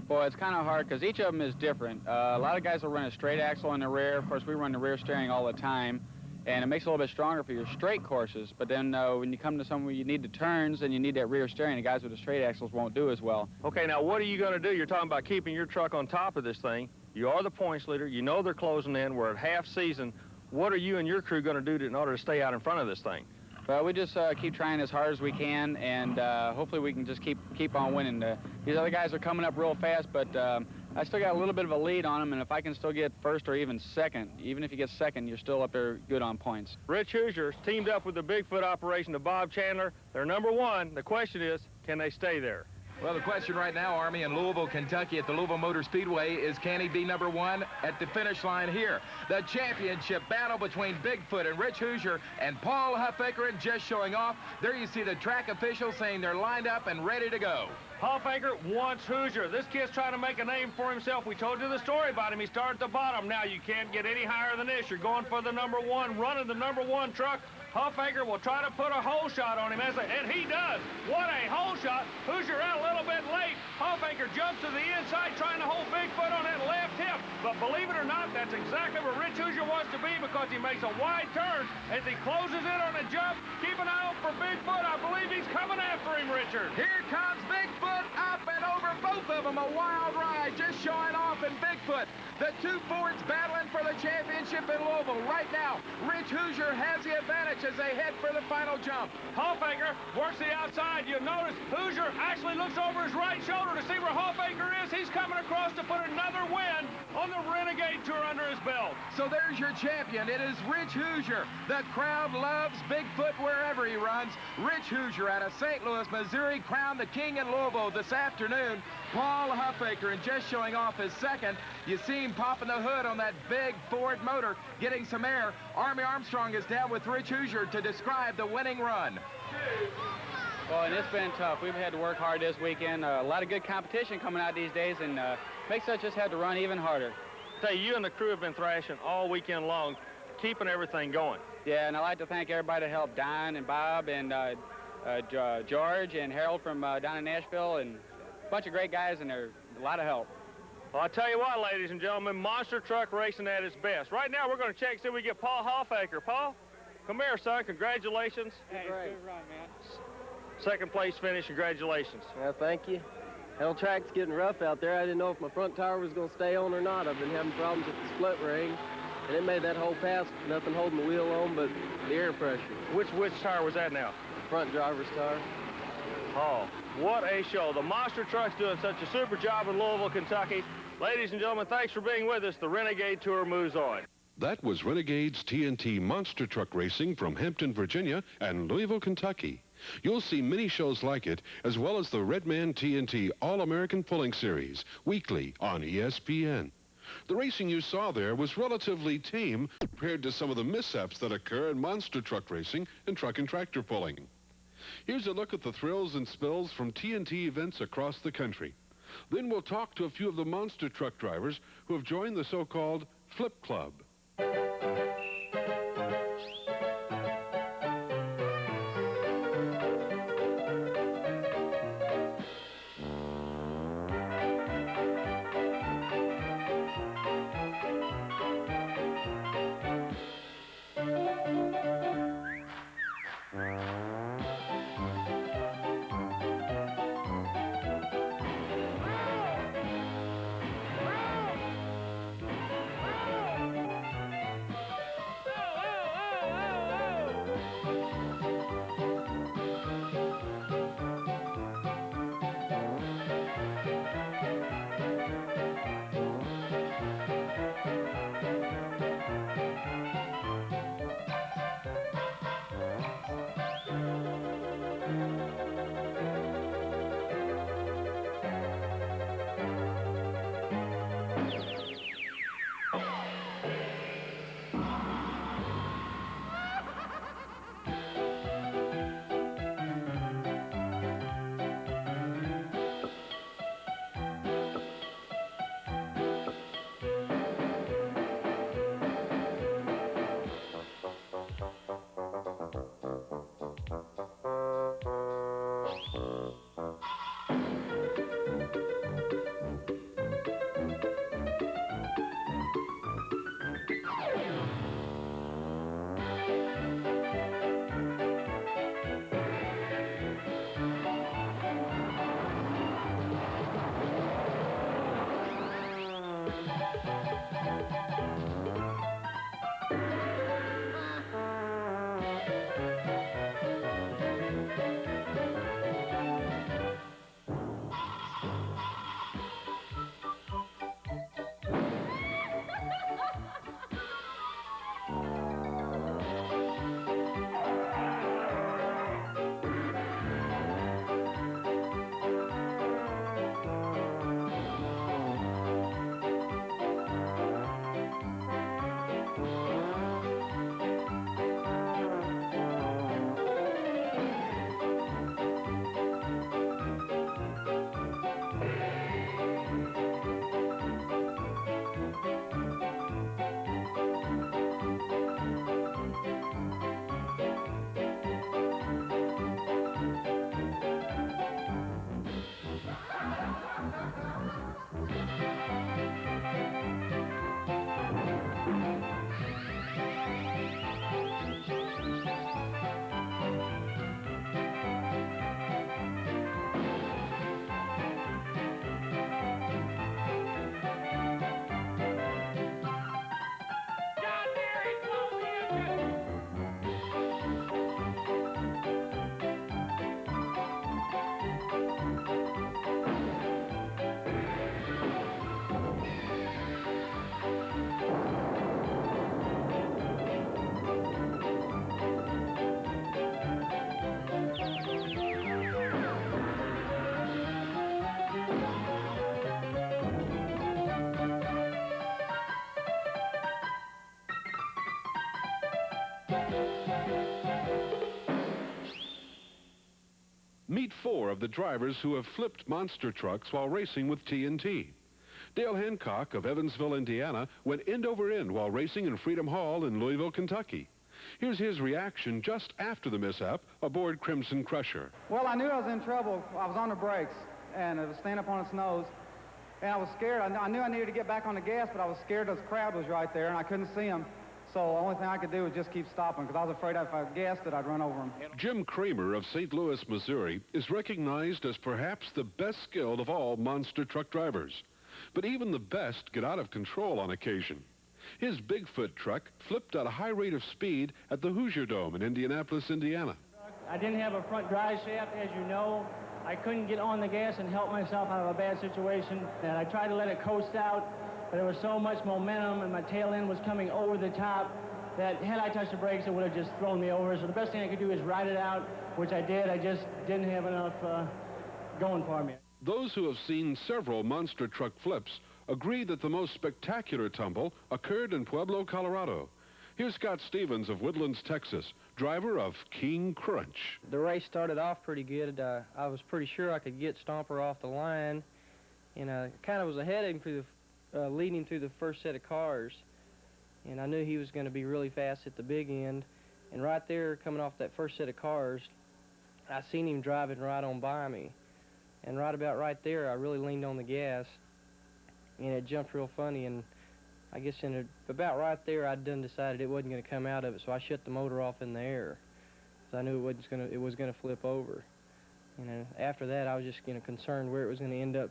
Well, it's kind of hard because each of them is different. A lot of guys will run a straight axle in the rear. Of course, we run the rear steering all the time, and it makes it a little bit stronger for your straight courses. But then when you come to somewhere you need the turns and you need that rear steering, the guys with the straight axles won't do as well. Okay, now what are you going to do? You're talking about keeping your truck on top of this thing. You are the points leader. You know they're closing in. We're at half season. What are you and your crew going to do in order to stay out in front of this thing? Well, we just keep trying as hard as we can, and hopefully we can just keep on winning. These other guys are coming up real fast, but I still got a little bit of a lead on them, and if I can still get first or even second, even if you get second, you're still up there good on points. Rich Hoosier teamed up with the Bigfoot operation of Bob Chandler. They're #1. The question is, can they stay there? Well, the question right now, Army, in Louisville, Kentucky at the Louisville Motor Speedway is, can he be #1 at the finish line here? The championship battle between Bigfoot and Rich Hoosier and Paul Huffaker, and just showing off. There you see the track officials saying they're lined up and ready to go. Huffaker wants Hoosier. This kid's trying to make a name for himself. We told you the story about him. He started at the bottom. Now you can't get any higher than this. You're going for the #1, running the #1 truck. Huffaker will try to put a hole shot on him, and he does. What a hole shot. Hoosier out a little bit late. Huffaker jumps to the inside, trying to hold Bigfoot on that left hip. But believe it or not, that's exactly where Rich Hoosier wants to be, because he makes a wide turn as he closes in on a jump. Keep an eye out for Bigfoot. I believe he's coming after him, Richard. Here comes Bigfoot, up and over both of them. A wild ride, just showing off in Bigfoot. The two Fords battling for the championship in Louisville. Right now, Rich Hoosier has the advantage as they head for the final jump. Huffaker works the outside. You'll notice Hoosier actually looks over his right shoulder to see where Huffaker is. He's coming across to put another win on the Renegade Tour under his belt. So there's your champion. It is Rich Hoosier. The crowd loves Bigfoot wherever he runs. Rich Hoosier out of St. Louis, Missouri, crowned the king in Louisville this afternoon. Paul Huffaker, and just showing off his second. You see him popping the hood on that big Ford motor, getting some air. Army Armstrong is down with Rich Hoosier to describe the winning run. Well, and it's been tough. We've had to work hard this weekend. A lot of good competition coming out these days, and makes us just have to run even harder. Say, you and the crew have been thrashing all weekend long, keeping everything going. Yeah, and I'd like to thank everybody that helped, Don and Bob and George and Harold from down in Nashville, and a bunch of great guys, and there's a lot of help. Well, I tell you what, ladies and gentlemen, monster truck racing at its best. Right now, we're going to check, see if we get Paul Huffaker. Paul, come here, son. Congratulations. Hey, good run, man. Second place finish. Congratulations. Yeah, thank you. Hell, track's getting rough out there. I didn't know if my front tire was going to stay on or not. I've been having problems with the split ring, and it made that whole pass, nothing holding the wheel on but the air pressure. Which tire was that now? Front driver's tire. Oh, what a show. The monster truck's doing such a super job in Louisville, Kentucky. Ladies and gentlemen, thanks for being with us. The Renegade Tour moves on. That was Renegade's TNT Monster Truck Racing from Hampton, Virginia and Louisville, Kentucky. You'll see many shows like it, as well as the Redman TNT All-American Pulling Series, weekly on ESPN. The racing you saw there was relatively tame compared to some of the mishaps that occur in monster truck racing and truck and tractor pulling. Here's a look at the thrills and spills from TNT events across the country. Then we'll talk to a few of the monster truck drivers who have joined the so-called Flip Club. Meet 4 of the drivers who have flipped monster trucks while racing with TNT. Dale Hancock of Evansville, Indiana, went end over end while racing in Freedom Hall in Louisville, Kentucky. Here's his reaction just after the mishap aboard Crimson Crusher. Well, I knew I was in trouble. I was on the brakes, and it was standing up on its nose. And I was scared. I knew I needed to get back on the gas, but I was scared this crowd was right there, and I couldn't see them. So the only thing I could do was just keep stopping, because I was afraid if I gassed it, I'd run over them. Jim Kramer of St. Louis, Missouri, is recognized as perhaps the best skilled of all monster truck drivers. But even the best get out of control on occasion. His Bigfoot truck flipped at a high rate of speed at the Hoosier Dome in Indianapolis, Indiana. I didn't have a front drive shaft, as you know. I couldn't get on the gas and help myself out of a bad situation, and I tried to let it coast out, but there was so much momentum and my tail end was coming over the top that had I touched the brakes, it would have just thrown me over. So the best thing I could do is ride it out, which I did. I just didn't have enough going for me. Those who have seen several monster truck flips agree that the most spectacular tumble occurred in Pueblo, Colorado. Here's Scott Stevens of Woodlands, Texas, driver of King Crunch. The race started off pretty good. I was pretty sure I could get Stomper off the line, and I kind of was ahead of him through leading through the first set of cars, and I knew he was going to be really fast at the big end. And right there, coming off that first set of cars, I seen him driving right on by me. And right about right there, I really leaned on the gas, and it jumped real funny. And I guess about right there, I'd done decided it wasn't going to come out of it, so I shut the motor off in the air, because I knew it was going to flip over. After that, I was just concerned where it was going to end up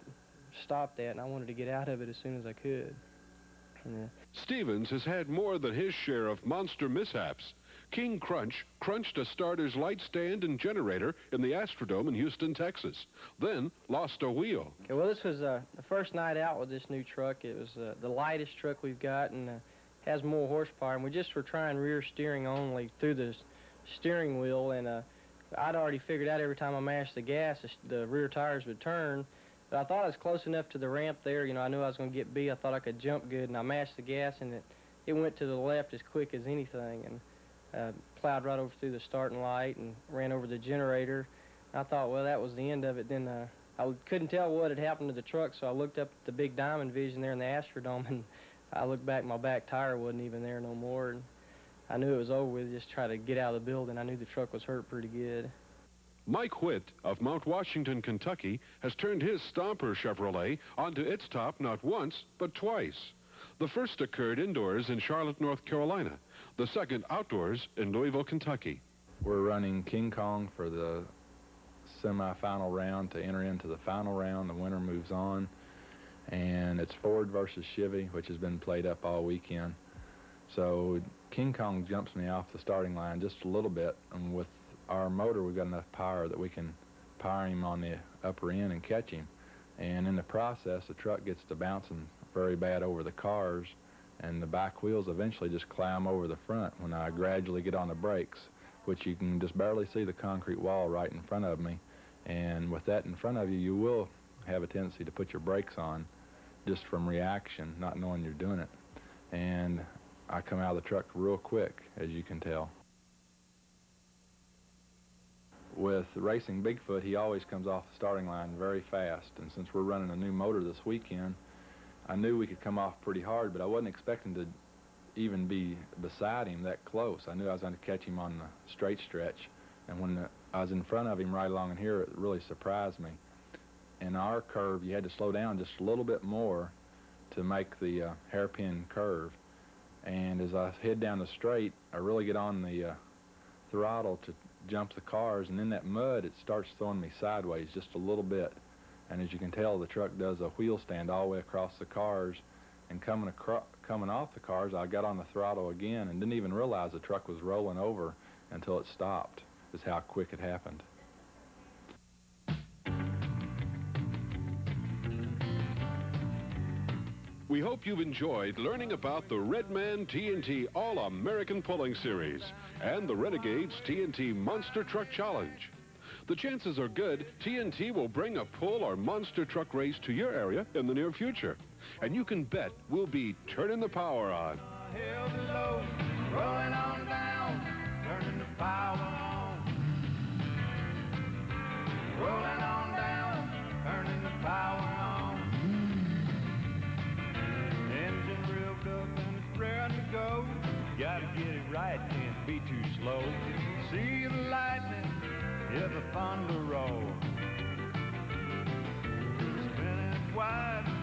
stopped at, and I wanted to get out of it as soon as I could. Stevens has had more than his share of monster mishaps. King Crunch crunched a starter's light stand and generator in the Astrodome in Houston, Texas, then lost a wheel. Okay, well, this was the first night out with this new truck. It was the lightest truck we've got, and has more horsepower, and we just were trying rear steering only through the steering wheel, and I'd already figured out every time I mashed the gas, the rear tires would turn. But I thought I was close enough to the ramp there. I knew I was going to get B. I thought I could jump good, and I mashed the gas, and it went to the left as quick as anything, and plowed right over through the starting light and ran over the generator. I thought, well, that was the end of it. Then I couldn't tell what had happened to the truck, so I looked up at the big diamond vision there in the Astrodome, and I looked back, my back tire wasn't even there no more. And I knew it was over with. Just try to get out of the building. I knew the truck was hurt pretty good. Mike Witt of Mount Washington, Kentucky, has turned his Stomper Chevrolet onto its top not once, but twice. The first occurred indoors in Charlotte, North Carolina. The second outdoors in Louisville, Kentucky. We're running King Kong for the semifinal round to enter into the final round. The winner moves on. And and it's Ford versus Chevy, which has been played up all weekend. So King Kong jumps me off the starting line just a little bit, and with our motor we've got enough power that we can power him on the upper end and catch him. And in the process, the truck gets to bouncing very bad over the cars, and the back wheels eventually just climb over the front when I gradually get on the brakes, which you can just barely see the concrete wall right in front of me. And with that in front of you, you will have a tendency to put your brakes on just from reaction, not knowing you're doing it. And I come out of the truck real quick, as you can tell. With racing Bigfoot, he always comes off the starting line very fast, and since we're running a new motor this weekend, I knew we could come off pretty hard, but I wasn't expecting to even be beside him that close. I knew I was going to catch him on the straight stretch, and when I was in front of him right along in here, it really surprised me. In our curve, you had to slow down just a little bit more to make the hairpin curve, and as I head down the straight, I really get on the throttle to jump the cars, and in that mud it starts throwing me sideways just a little bit, and as you can tell, the truck does a wheel stand all the way across the cars, and coming off the cars, I got on the throttle again and didn't even realize the truck was rolling over until it stopped. Is how quick it happened. We hope you've enjoyed learning about the Redman TNT All-American Pulling Series and the Renegades TNT Monster Truck Challenge. The chances are good TNT will bring a pull or monster truck race to your area in the near future. And you can bet we'll be turning the power on. Held it low, rolling on down, turning the power on. Rolling on down, turning the power on. Engine revved up and it's raring to go. Gotta get it right, can't be too slow. See the lightning, hear the thunder roll. Spinning wide.